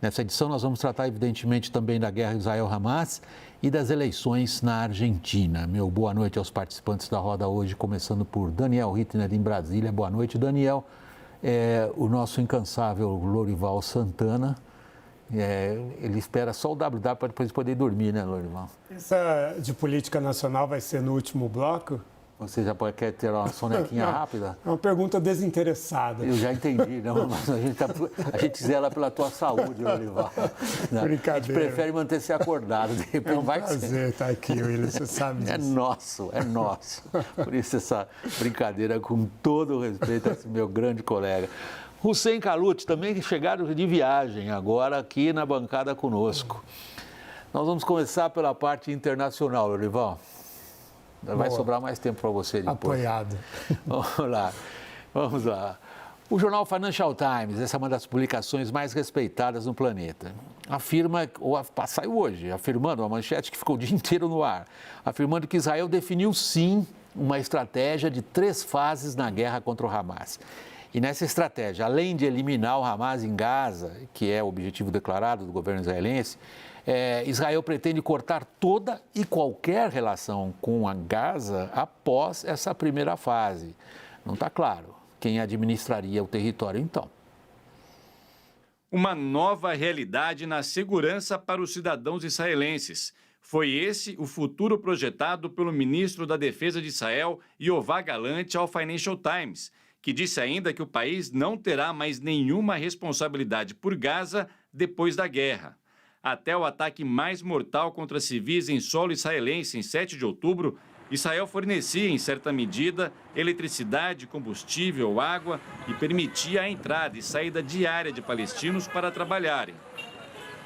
Nessa edição, nós vamos tratar, evidentemente, também da guerra Israel-Hamas e das eleições na Argentina. Meu boa noite aos participantes da roda hoje, começando por Daniel Rittner, em Brasília. Boa noite, Daniel. O nosso incansável Lorival Santana, ele espera só o WW para depois poder dormir, né, Lorival? Essa de política nacional vai ser no último bloco? Você já quer ter uma sonequinha rápida? É uma pergunta desinteressada. Eu já entendi, não, mas a gente zela pela tua saúde, Lorival. Brincadeira. A gente prefere manter-se acordado. De repente É um prazer estar aqui, William, você sabe disso. É nosso. Por isso essa brincadeira, com todo o respeito a esse meu grande colega. Hussein Kalut, também chegaram de viagem, agora aqui na bancada conosco. Nós vamos começar pela parte internacional, Lorival. Vai sobrar mais tempo para você depois. Apoiado. Vamos lá. O jornal Financial Times, essa é uma das publicações mais respeitadas no planeta, saiu hoje, afirmando, uma manchete que ficou o dia inteiro no ar, afirmando que Israel definiu sim uma estratégia de 3 fases na guerra contra o Hamas. E nessa estratégia, além de eliminar o Hamas em Gaza, que é o objetivo declarado do governo israelense, Israel pretende cortar toda e qualquer relação com a Gaza após essa primeira fase. Não está claro quem administraria o território então. Uma nova realidade na segurança para os cidadãos israelenses. Foi esse o futuro projetado pelo ministro da Defesa de Israel, Yoav Gallant, ao Financial Times, que disse ainda que o país não terá mais nenhuma responsabilidade por Gaza depois da guerra. Até o ataque mais mortal contra civis em solo israelense em 7 de outubro, Israel fornecia, em certa medida, eletricidade, combustível, água e permitia a entrada e saída diária de palestinos para trabalharem.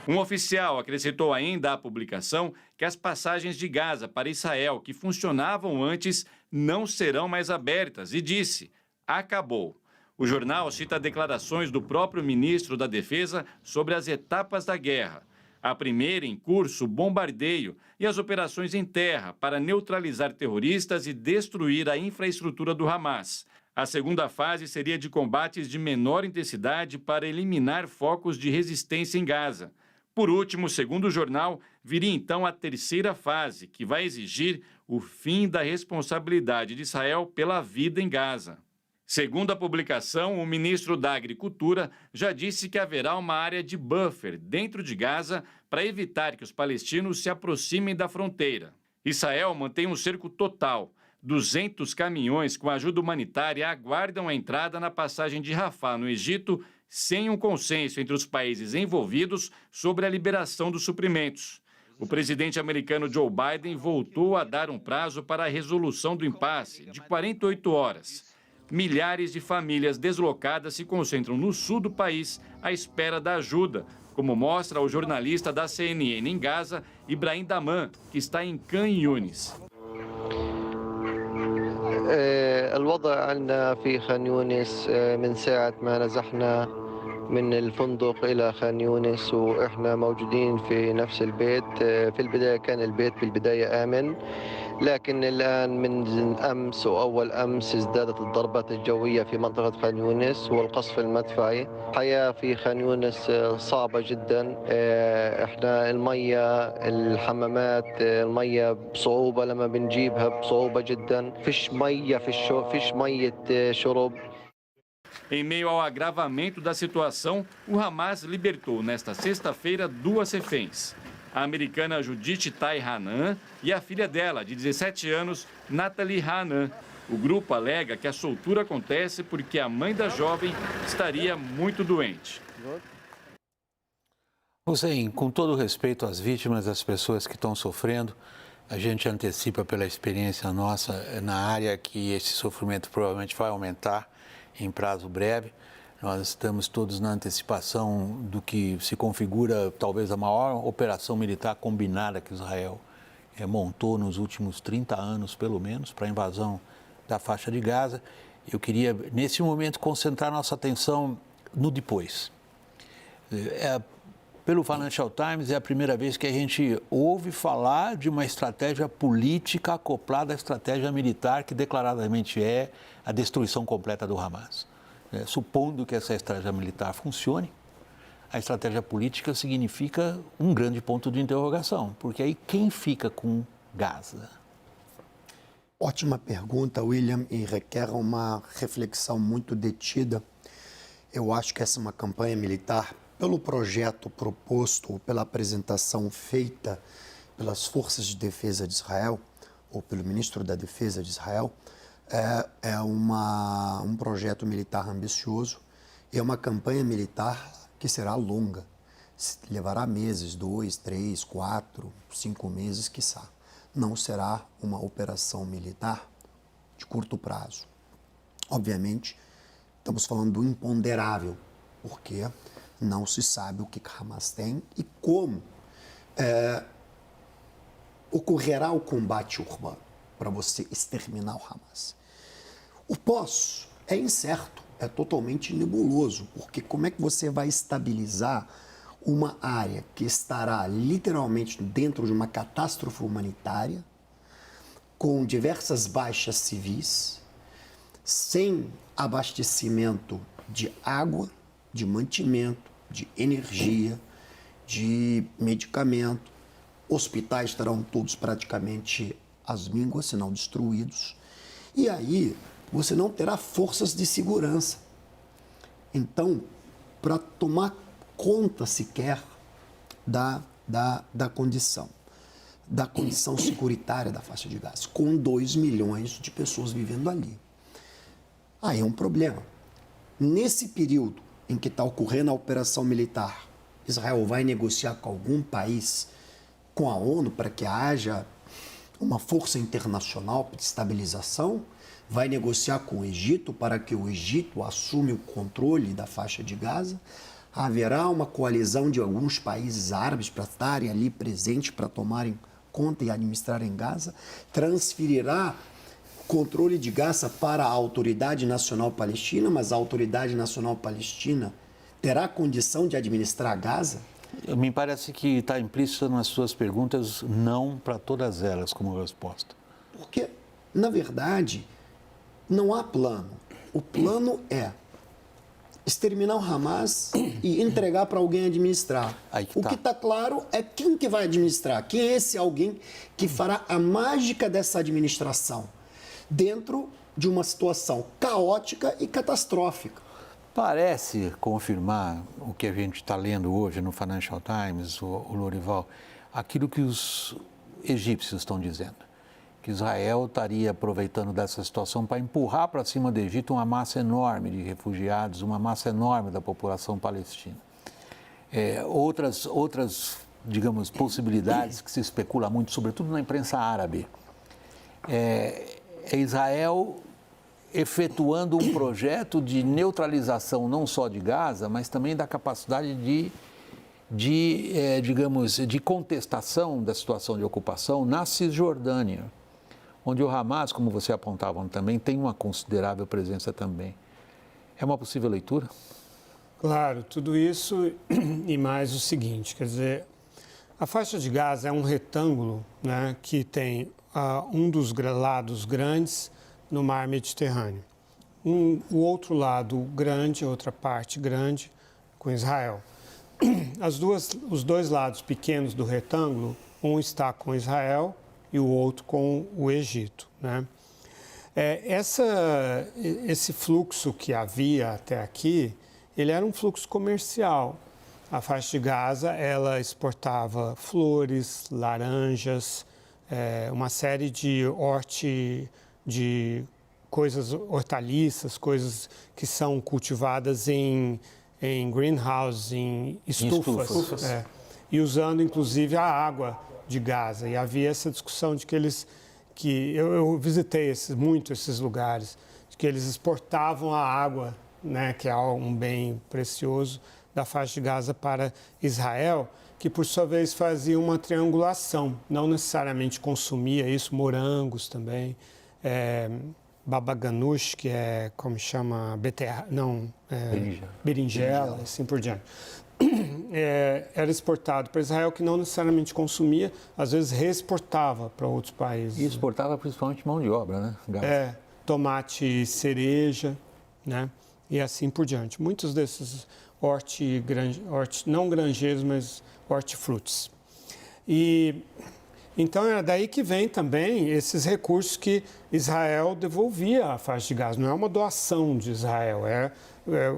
Um oficial acrescentou ainda à publicação que as passagens de Gaza para Israel, que funcionavam antes, não serão mais abertas e disse: acabou. O jornal cita declarações do próprio ministro da Defesa sobre as etapas da guerra. A primeira em curso, o bombardeio e as operações em terra para neutralizar terroristas e destruir a infraestrutura do Hamas. A segunda fase seria de combates de menor intensidade para eliminar focos de resistência em Gaza. Por último, segundo o jornal, viria então a terceira fase, que vai exigir o fim da responsabilidade de Israel pela vida em Gaza. Segundo a publicação, o ministro da Agricultura já disse que haverá uma área de buffer dentro de Gaza para evitar que os palestinos se aproximem da fronteira. Israel mantém um cerco total. 200 caminhões com ajuda humanitária aguardam a entrada na passagem de Rafah, no Egito, sem um consenso entre os países envolvidos sobre a liberação dos suprimentos. O presidente americano Joe Biden voltou a dar um prazo para a resolução do impasse, de 48 horas. Milhares de famílias deslocadas se concentram no sul do país à espera da ajuda, como mostra o jornalista da CNN em Gaza, Ibrahim Daman, que está em Khan Yunis. الوضع عندنا في خان يونس من ساعة ما نزحنا من الفندق إلى خان يونس وإحنا موجودين في نفس البيت. في البداية كان البيت بالبداية آمن، لكن الآن من أمس وأول أمس ازدادت الضربات الجوية في منطقة خان يونس والقصف المدفعي. الحياة في خان يونس صعبة جدا. إحنا المية، الحمامات، المية بصعوبة لما بنجيبها بصعوبة جدا. فيش مية فيش مية شرب. Em meio ao agravamento da situação, o Hamas libertou nesta sexta-feira 2 reféns. A americana Judith Tai Hanan e a filha dela, de 17 anos, Natalie Hanan. O grupo alega que a soltura acontece porque a mãe da jovem estaria muito doente. Hussein, com todo respeito às vítimas, às pessoas que estão sofrendo, a gente antecipa pela experiência nossa na área que esse sofrimento provavelmente vai aumentar em prazo breve. Nós estamos todos na antecipação do que se configura talvez a maior operação militar combinada que Israel montou nos últimos 30 anos, pelo menos, para a invasão da faixa de Gaza. Eu queria, nesse momento, concentrar nossa atenção no depois. Pelo Financial Times, é a primeira vez que a gente ouve falar de uma estratégia política acoplada à estratégia militar, que declaradamente é a destruição completa do Hamas. Supondo que essa estratégia militar funcione, a estratégia política significa um grande ponto de interrogação, porque aí quem fica com Gaza? Ótima pergunta, William, e requer uma reflexão muito detida. Eu acho que essa é uma campanha militar, pelo projeto proposto, ou pela apresentação feita pelas Forças de Defesa de Israel, ou pelo ministro da Defesa de Israel, um projeto militar ambicioso e é uma campanha militar que será longa. Levará meses, 2, 3, 4, 5 meses, quiçá. Não será uma operação militar de curto prazo. Obviamente, estamos falando do imponderável, porque não se sabe o que Hamas tem e como ocorrerá o combate urbano para você exterminar o Hamas. O pós é incerto, é totalmente nebuloso, porque como é que você vai estabilizar uma área que estará literalmente dentro de uma catástrofe humanitária, com diversas baixas civis, sem abastecimento de água, de mantimento, de energia, de medicamento. Hospitais estarão todos praticamente às mínguas, se não destruídos. E aí você não terá forças de segurança. Então, para tomar conta sequer da condição securitária da faixa de Gaza, com 2 milhões de pessoas vivendo ali. Aí é um problema. Nesse período em que está ocorrendo a operação militar, Israel vai negociar com algum país, com a ONU, para que haja uma força internacional de estabilização, vai negociar com o Egito para que o Egito assuma o controle da faixa de Gaza, haverá uma coalizão de alguns países árabes para estarem ali presentes, para tomarem conta e administrarem Gaza, transferirá controle de Gaza para a Autoridade Nacional Palestina, mas a Autoridade Nacional Palestina terá condição de administrar Gaza? Me parece que está implícito nas suas perguntas não para todas elas como resposta. Porque, na verdade, não há plano. O plano é exterminar o Hamas e entregar para alguém administrar. O que está claro é quem que vai administrar. Quem é esse alguém que fará a mágica dessa administração dentro de uma situação caótica e catastrófica? Parece confirmar o que a gente está lendo hoje no Financial Times, o Lorival, aquilo que os egípcios estão dizendo, que Israel estaria aproveitando dessa situação para empurrar para cima do Egito uma massa enorme de refugiados, uma massa enorme da população palestina. Outras, digamos, possibilidades que se especula muito, sobretudo na imprensa árabe, é Israel efetuando um projeto de neutralização não só de Gaza, mas também da capacidade de contestação da situação de ocupação na Cisjordânia, onde o Hamas, como você apontava também, tem uma considerável presença também. É uma possível leitura? Claro, tudo isso e mais o seguinte, quer dizer, a faixa de Gaza é um retângulo, né, que tem um dos lados grandes no mar Mediterrâneo. O outro lado grande, outra parte grande, com Israel. Os dois lados pequenos do retângulo, um está com Israel e o outro com o Egito, né? Esse fluxo que havia até aqui, ele era um fluxo comercial. A faixa de Gaza, ela exportava flores, laranjas, uma série de coisas hortaliças, coisas que são cultivadas em greenhouse, em estufas. E usando inclusive a água de Gaza. E havia essa discussão de que eu visitei esses lugares, de que eles exportavam a água, né, que é um bem precioso, da faixa de Gaza para Israel, que por sua vez fazia uma triangulação, não necessariamente consumia isso, morangos também, baba ganoush, que é, como chama, berinjela, assim por diante. Era exportado para Israel, que não necessariamente consumia, às vezes reexportava para outros países. E exportava principalmente mão de obra, né? Gaza. Tomate cereja, né? E assim por diante. Muitos desses não granjeiros, mas hortifrutis. E então é daí que vem também esses recursos que Israel devolvia à faixa de Gaza. Não é uma doação de Israel, é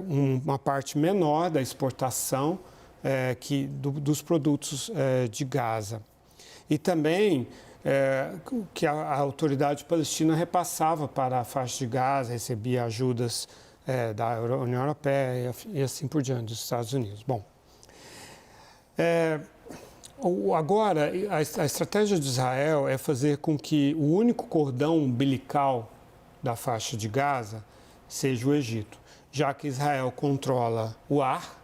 uma parte menor da exportação dos produtos de Gaza. E também que a autoridade palestina repassava para a faixa de Gaza, recebia ajudas da União Europeia e assim por diante, dos Estados Unidos. Bom, agora, a estratégia de Israel é fazer com que o único cordão umbilical da faixa de Gaza seja o Egito, já que Israel controla o ar,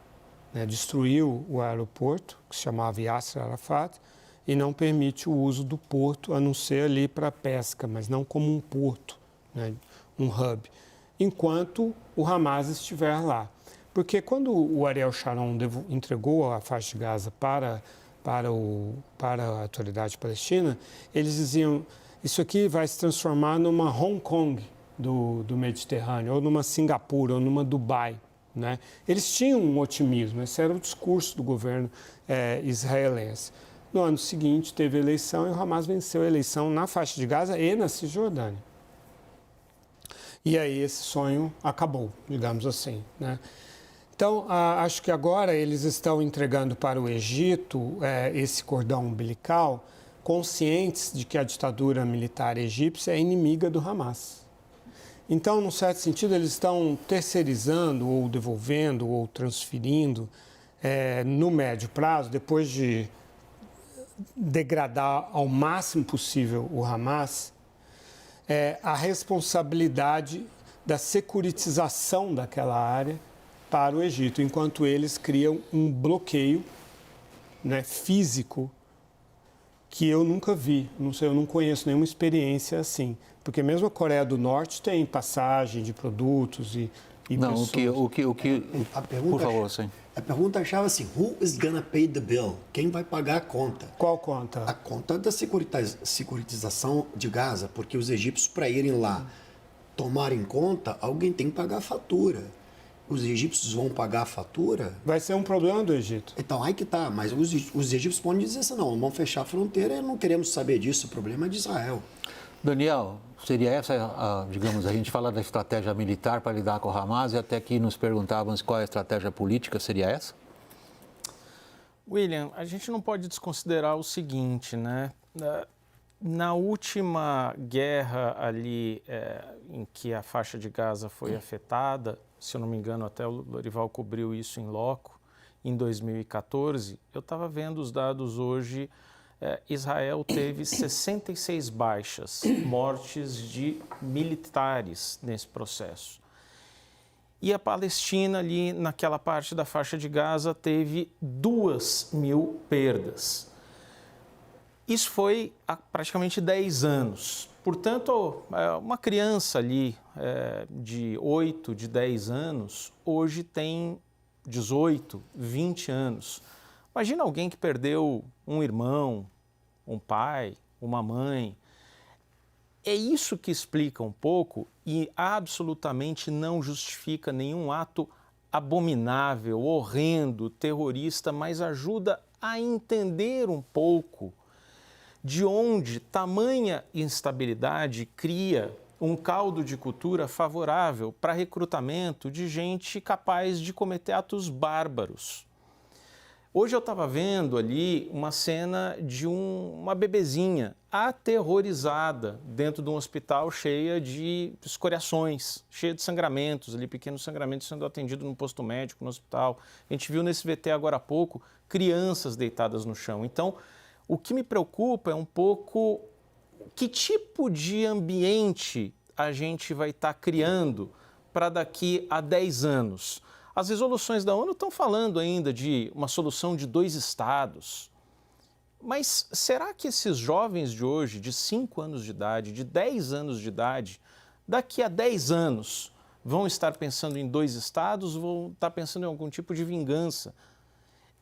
destruiu o aeroporto, que se chamava Yasser Arafat, e não permite o uso do porto, a não ser ali para pesca, mas não como um porto, um hub, enquanto o Hamas estiver lá. Porque quando o Ariel Sharon entregou a faixa de Gaza para a autoridade palestina, eles diziam, isso aqui vai se transformar numa Hong Kong do Mediterrâneo, ou numa Singapura, ou numa Dubai. Eles tinham um otimismo, esse era o discurso do governo israelense. No ano seguinte, teve eleição e o Hamas venceu a eleição na faixa de Gaza e na Cisjordânia. E aí esse sonho acabou, digamos assim. Então, acho que agora eles estão entregando para o Egito esse cordão umbilical, conscientes de que a ditadura militar egípcia é inimiga do Hamas. Então, num certo sentido, eles estão terceirizando ou devolvendo ou transferindo, no médio prazo, depois de degradar ao máximo possível o Hamas, a responsabilidade da securitização daquela área para o Egito, enquanto eles criam um bloqueio físico que eu nunca vi, eu não conheço nenhuma experiência assim, porque mesmo a Coreia do Norte tem passagem de produtos e não, pessoas. A pergunta, por favor, sim. A pergunta achava assim, who is gonna pay the bill? Quem vai pagar a conta? Qual conta? A conta da securitização de Gaza, porque os egípcios, para irem lá tomarem conta, alguém tem que pagar a fatura. Os egípcios vão pagar a fatura? Vai ser um problema do Egito. Então, aí que tá, mas os egípcios podem dizer assim, não, vamos fechar a fronteira e não queremos saber disso, o problema é de Israel. Daniel, seria essa, digamos, a gente fala da estratégia militar para lidar com o Hamas e até aqui nos perguntávamos qual é a estratégia política, seria essa? William, a gente não pode desconsiderar o seguinte, Na última guerra ali em que a faixa de Gaza foi afetada, se eu não me engano, até o Lorival cobriu isso em loco, em 2014, eu estava vendo os dados hoje. Israel teve 66 baixas, mortes de militares nesse processo. E a Palestina, ali naquela parte da faixa de Gaza, teve 2.000 perdas. Isso foi há praticamente 10 anos. Portanto, uma criança ali de 8, de 10 anos, hoje tem 18, 20 anos. Imagina alguém que perdeu um irmão, um pai, uma mãe. É isso que explica um pouco e absolutamente não justifica nenhum ato abominável, horrendo, terrorista, mas ajuda a entender um pouco de onde tamanha instabilidade cria um caldo de cultura favorável para recrutamento de gente capaz de cometer atos bárbaros. Hoje eu estava vendo ali uma cena de uma bebezinha aterrorizada dentro de um hospital cheia de escoriações, cheia de sangramentos, ali pequenos sangramentos sendo atendidos no posto médico, no hospital. A gente viu nesse VT agora há pouco crianças deitadas no chão. Então, o que me preocupa é um pouco que tipo de ambiente a gente vai estar criando para daqui a 10 anos. As resoluções da ONU estão falando ainda de uma solução de 2 estados. Mas será que esses jovens de hoje, de 5 anos de idade, de 10 anos de idade, daqui a 10 anos vão estar pensando em 2 estados, vão estar pensando em algum tipo de vingança?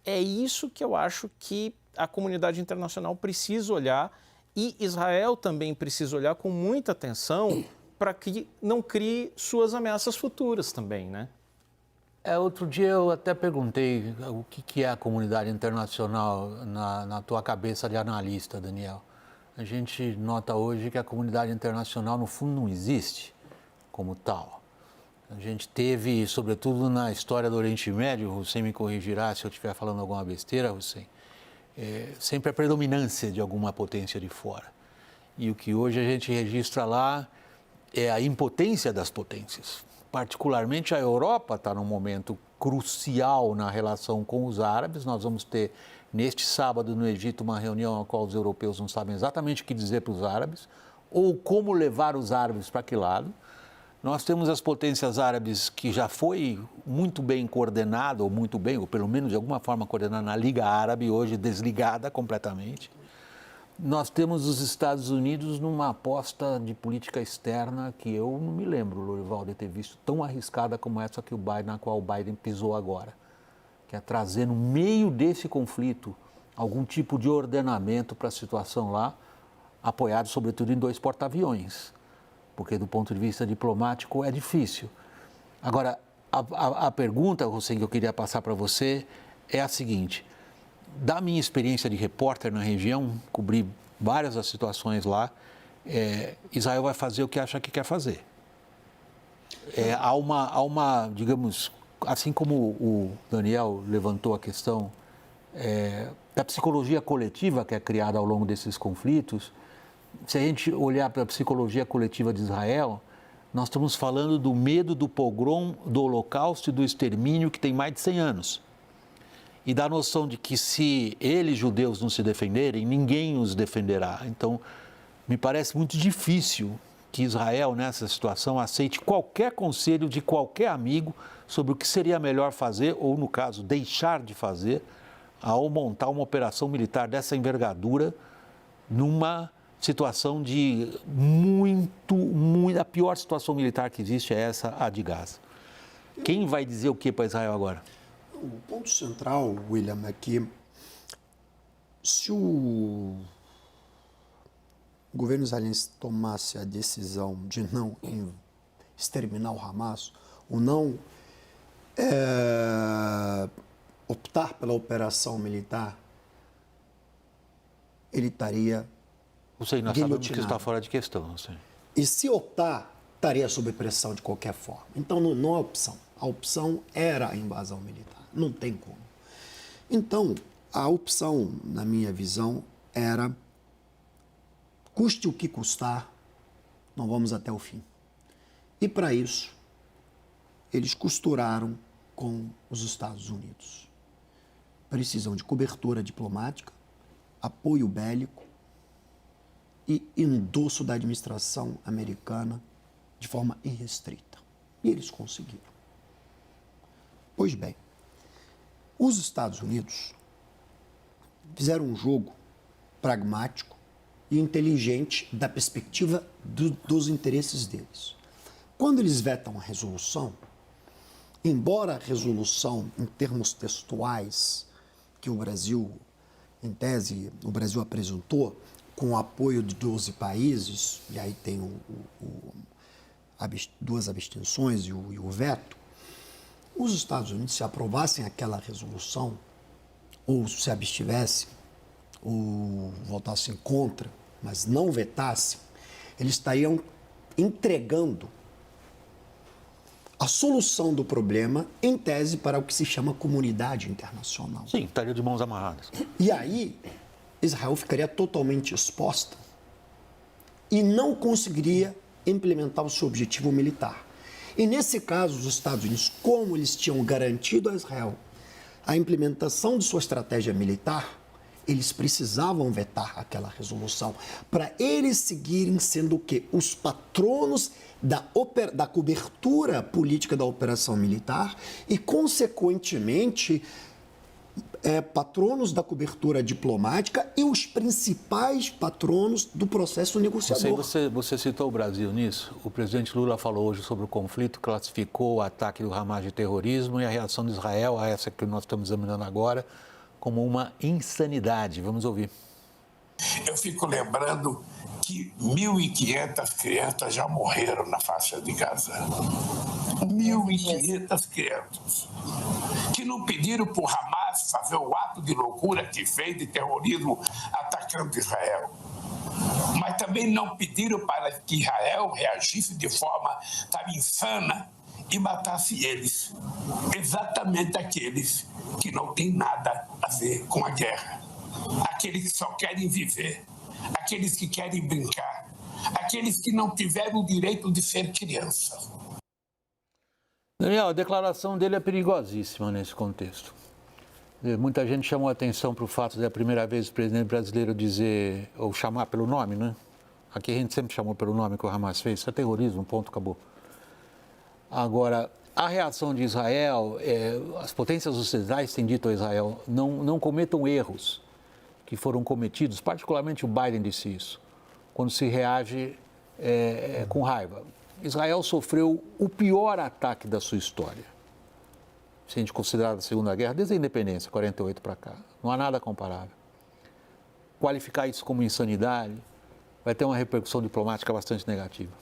É isso que eu acho que a comunidade internacional precisa olhar e Israel também precisa olhar com muita atenção para que não crie suas ameaças futuras também, Outro dia eu até perguntei o que é a comunidade internacional na tua cabeça de analista, Daniel. A gente nota hoje que a comunidade internacional, no fundo, não existe como tal. A gente teve, sobretudo na história do Oriente Médio, o Hussein me corrigirá se eu estiver falando alguma besteira, Hussein, sempre a predominância de alguma potência de fora. E o que hoje a gente registra lá é a impotência das potências. Particularmente a Europa está num momento crucial na relação com os árabes. Nós vamos ter, neste sábado, no Egito, uma reunião na qual os europeus não sabem exatamente o que dizer para os árabes ou como levar os árabes para que lado. Nós temos as potências árabes que já foi muito bem coordenada, ou muito bem, ou pelo menos de alguma forma coordenada na Liga Árabe, hoje desligada completamente. Nós temos os Estados Unidos numa aposta de política externa que eu não me lembro, Lorival, de ter visto tão arriscada como essa que na qual o Biden pisou agora, que é trazer no meio desse conflito algum tipo de ordenamento para a situação lá, apoiado sobretudo em 2 porta-aviões, porque do ponto de vista diplomático é difícil. Agora, a pergunta, Hussein, que eu queria passar para você é a seguinte: da minha experiência de repórter na região, cobri várias das situações lá, Israel vai fazer o que acha que quer fazer. Há uma, digamos, assim como o Daniel levantou a questão da psicologia coletiva que é criada ao longo desses conflitos, se a gente olhar para a psicologia coletiva de Israel, nós estamos falando do medo do pogrom, do holocausto e do extermínio que tem mais de 100 anos. E da noção de que se eles, judeus, não se defenderem, ninguém os defenderá. Então, me parece muito difícil que Israel, nessa situação, aceite qualquer conselho de qualquer amigo sobre o que seria melhor fazer, ou, no caso, deixar de fazer, ao montar uma operação militar dessa envergadura numa situação de a pior situação militar que existe é essa, a de Gaza. Quem vai dizer o que para Israel agora? O ponto central, William, é que se o governo israelense tomasse a decisão de não exterminar o Hamas, ou não optar pela operação militar, ele estaria nós sabemos que está fora de questão. E se optar, estaria sob pressão de qualquer forma. Então, não há opção. A opção era a invasão militar. Não tem como. Então, a opção, na minha visão, era, custe o que custar, nós vamos até o fim. E, para isso, eles costuraram com os Estados Unidos. Precisam de cobertura diplomática, apoio bélico e endosso da administração americana de forma irrestrita. E eles conseguiram. Pois bem, os Estados Unidos fizeram um jogo pragmático e inteligente da perspectiva dos interesses deles. Quando eles vetam a resolução, embora a resolução, em termos textuais, que o Brasil, em tese, o Brasil apresentou, com o apoio de 12 países, e aí tem duas abstenções e o veto, os Estados Unidos, se aprovassem aquela resolução, ou se abstivessem, ou votassem contra, mas não vetassem, eles estariam entregando a solução do problema, em tese, para o que se chama comunidade internacional. Sim, estaria de mãos amarradas. E aí, Israel ficaria totalmente exposta e não conseguiria implementar o seu objetivo militar. E nesse caso, os Estados Unidos, como eles tinham garantido a Israel a implementação de sua estratégia militar, eles precisavam vetar aquela resolução para eles seguirem sendo o quê? Os patronos da cobertura política da operação militar e, consequentemente, patronos da cobertura diplomática e os principais patronos do processo negociador. Você citou o Brasil nisso. O presidente Lula falou hoje sobre o conflito, classificou o ataque do Hamas de terrorismo e a reação de Israel a essa que nós estamos examinando agora como uma insanidade. Vamos ouvir. Eu fico lembrando que 1.500 crianças já morreram na faixa de Gaza. 1.500 crianças que não pediram para o Hamas fazer o ato de loucura que fez de terrorismo atacando Israel. Mas também não pediram para que Israel reagisse de forma insana e matasse eles. Exatamente aqueles que não têm nada a ver com a guerra. Aqueles que só querem viver. Aqueles que querem brincar. Aqueles que não tiveram o direito de ser criança. Daniel, a declaração dele é perigosíssima nesse contexto. Muita gente chamou a atenção para o fato de a primeira vez o presidente brasileiro dizer, ou chamar pelo nome, né? Aqui a gente sempre chamou pelo nome que o Hamas fez, isso é terrorismo, ponto, acabou. Agora, a reação de Israel, as potências ocidentais têm dito a Israel, não cometam erros que foram cometidos, particularmente o Biden disse isso, quando se reage com raiva. Israel sofreu o pior ataque da sua história. Se a gente considerar a Segunda Guerra, desde a independência, 48 para cá. Não há nada comparável. Qualificar isso como insanidade vai ter uma repercussão diplomática bastante negativa.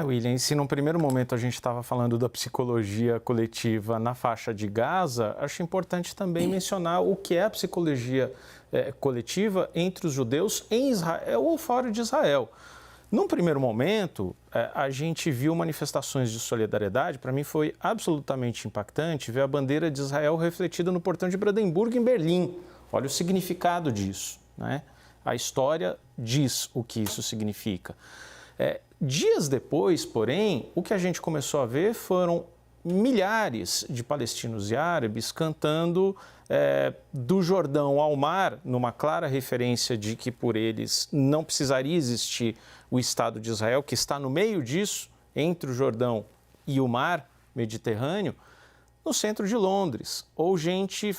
William, e se num primeiro momento a gente estava falando da psicologia coletiva na faixa de Gaza, acho importante também mencionar o que é a psicologia coletiva entre os judeus em Israel ou fora de Israel. Num primeiro momento, a gente viu manifestações de solidariedade. Para mim foi absolutamente impactante ver a bandeira de Israel refletida no portão de Brandemburgo, em Berlim. Olha o significado disso, né? A história diz o que isso significa. Dias depois, porém, o que a gente começou a ver foram milhares de palestinos e árabes cantando do Jordão ao mar, numa clara referência de que por eles não precisaria existir o Estado de Israel, que está no meio disso, entre o Jordão e o mar Mediterrâneo, no centro de Londres, ou gente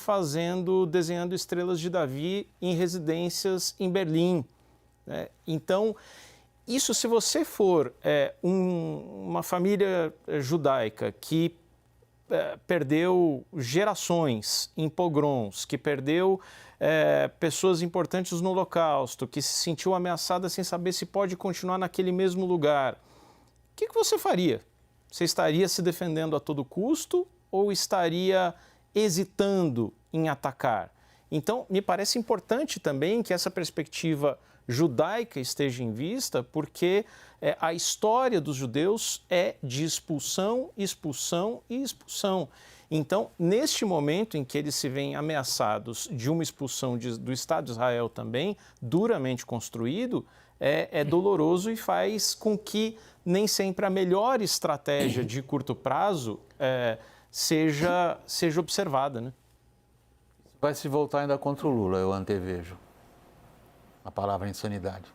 desenhando estrelas de Davi em residências em Berlim. Então, isso, se você for uma família judaica que perdeu gerações em pogroms, que perdeu pessoas importantes no Holocausto, que se sentiu ameaçada sem saber se pode continuar naquele mesmo lugar, o que você faria? Você estaria se defendendo a todo custo ou estaria hesitando em atacar? Então, me parece importante também que essa perspectiva judaica esteja em vista, porque a história dos judeus é de expulsão, expulsão e expulsão. Então, neste momento em que eles se veem ameaçados de uma expulsão do Estado de Israel também, duramente construído, é doloroso e faz com que nem sempre a melhor estratégia de curto prazo seja observada, né? Vai se voltar ainda contra o Lula, eu antevejo a palavra insanidade.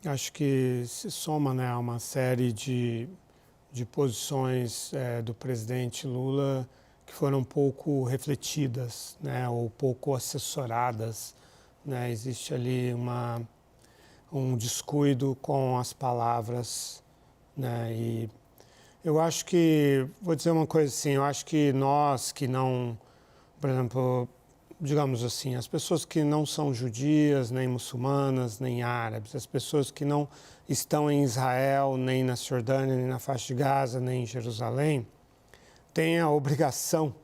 Acho que se soma, né, a uma série de posições do presidente Lula que foram pouco refletidas, né, ou pouco assessoradas, né? Existe ali um descuido com as palavras, né? E eu acho que, vou dizer uma coisa assim, eu acho que nós que não, por exemplo, digamos assim, as pessoas que não são judias, nem muçulmanas, nem árabes, as pessoas que não estão em Israel, nem na Cisjordânia, nem na faixa de Gaza, nem em Jerusalém, têm a obrigação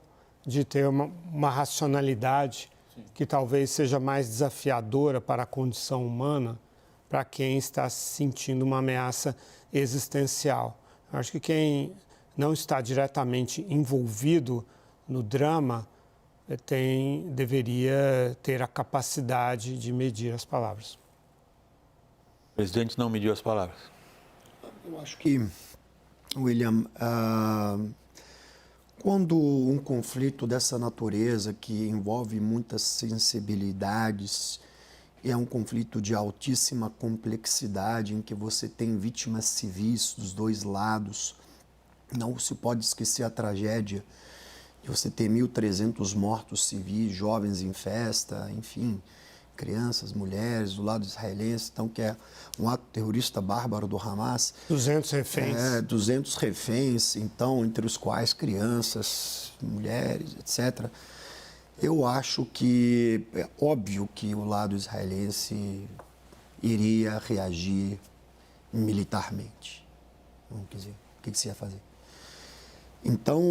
de ter uma racionalidade que talvez seja mais desafiadora para a condição humana, para quem está se sentindo uma ameaça existencial. Eu acho que quem não está diretamente envolvido no drama deveria ter a capacidade de medir as palavras. O presidente não mediu as palavras. Eu acho que, William, quando um conflito dessa natureza, que envolve muitas sensibilidades, é um conflito de altíssima complexidade, em que você tem vítimas civis dos dois lados, não se pode esquecer a tragédia de você ter 1.300 mortos civis, jovens em festa, enfim, crianças, mulheres, do lado israelense, então, que é um ato terrorista bárbaro do Hamas. 200 reféns. 200 reféns, então, entre os quais crianças, mulheres, etc. Eu acho que é óbvio que o lado israelense iria reagir militarmente. Quer dizer, o que você ia fazer? Então,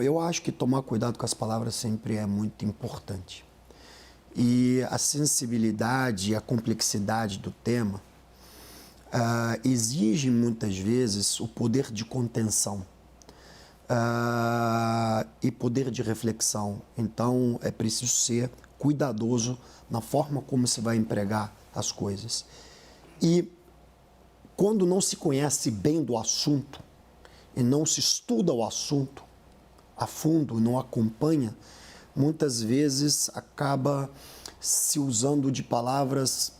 eu acho que tomar cuidado com as palavras sempre é muito importante. E a sensibilidade e a complexidade do tema exige muitas vezes o poder de contenção e poder de reflexão. Então, é preciso ser cuidadoso na forma como se vai empregar as coisas. E quando não se conhece bem do assunto e não se estuda o assunto a fundo, não acompanha, muitas vezes acaba se usando de palavras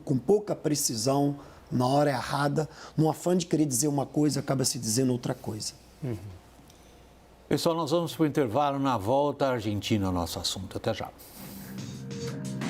com pouca precisão, na hora errada, no afã de querer dizer uma coisa, acaba se dizendo outra coisa. Pessoal, nós vamos para o intervalo. Na volta, a Argentina é o nosso assunto. Até já.